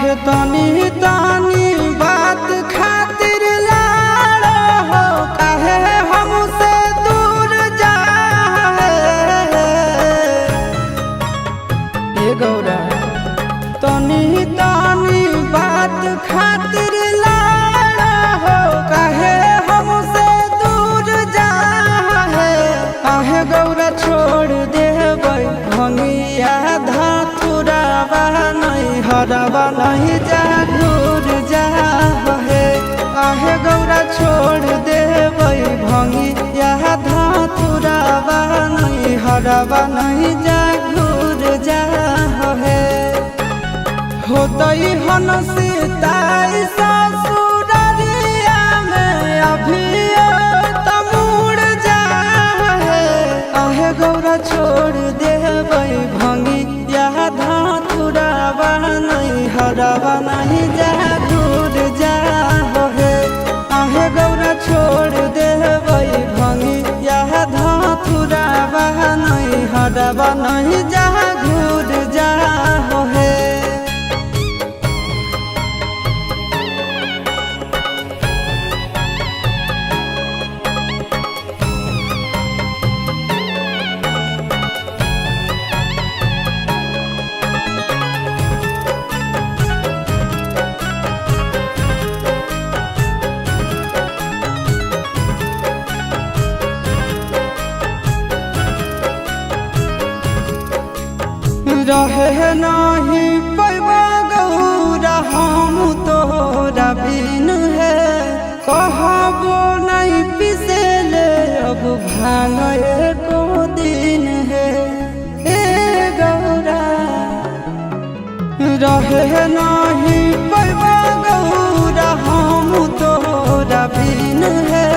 काहे तनी तनी बात खातिर लाड़ हो, काहे हमसे दूर जाए ए गौरा। तनी तनी बात खातिर लाड़ हो, काहे हमसे दूर जाए। काहे गौरा छोड़ देबै भंगिया धतुरावा नहीं हरवा नहीं जा घूर जा हे। काहे गौरा छोड़ देबै भंगिया धतुरावा नहीं हरवा नहीं जा घूर जा हे। होतई हन सीताई ससुररिया में अभी तमुड़ जा हे। काहे गौरा छोड़ देबै भंगिया धतुरावा नहीं हरवा नहीं जा घूर जा हे। काहे गौरा छोड़ देबै भंगिया धतुरावा नहीं हरवा नहीं जा घूर जा हे। रहे नहीं पैबा गौरा हम तोरा बिन है। कहबो नहीं पिसे ले अब भांग एको दिन है ए गौरा। रहे नहीं पैबा गौरा हम तोरा बिन है।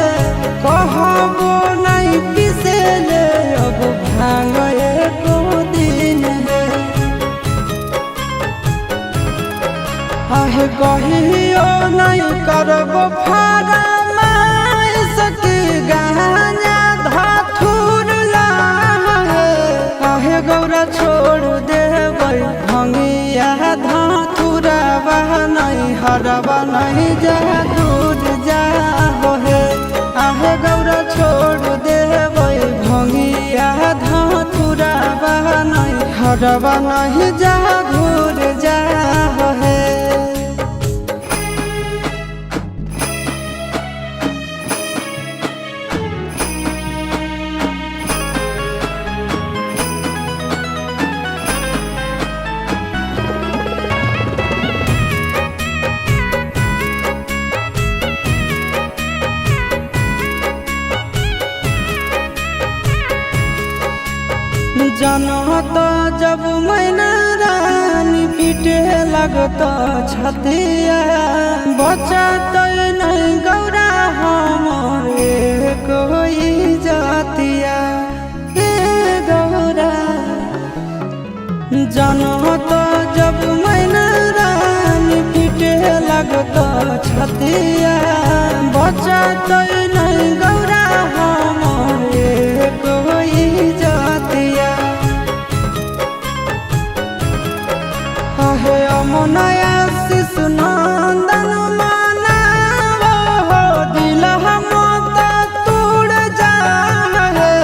कहबो नहीं पिसे ले अब भांग एको दिन है। आहे कहियो नहीं करब फरमाइश की गाना धतुर लाहे। काहे गौरा छोड़ देबै भंगिया धतुरावा नहीं हरवा नहीं जा दूर जा हे। आहे गौरा छोड़ देबै भंगिया धतुरावा नहीं हरवा नहीं जा घूर जा हे। जनत जब मैना रानी पीटे लगत छतिया। बचत नहीं गौरा हमारे कोई जातिया ए गौरा। जनत जब मैना रानी पीटे लगत छतिया। बचत नहीं गौरा हमारे कोई जातिया। हे अमनया शिशु नंदन मनावो हो, दिल मत तोड़ जा हे।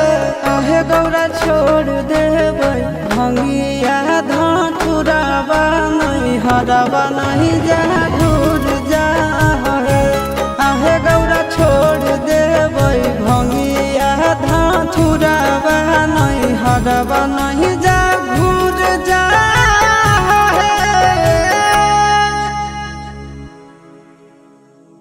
काहे गौरा छोड़ देबै भंगिया धतुरावा नहीं हरवा नहीं जा घूर जा हे। काहे गौरा छोड़ देबै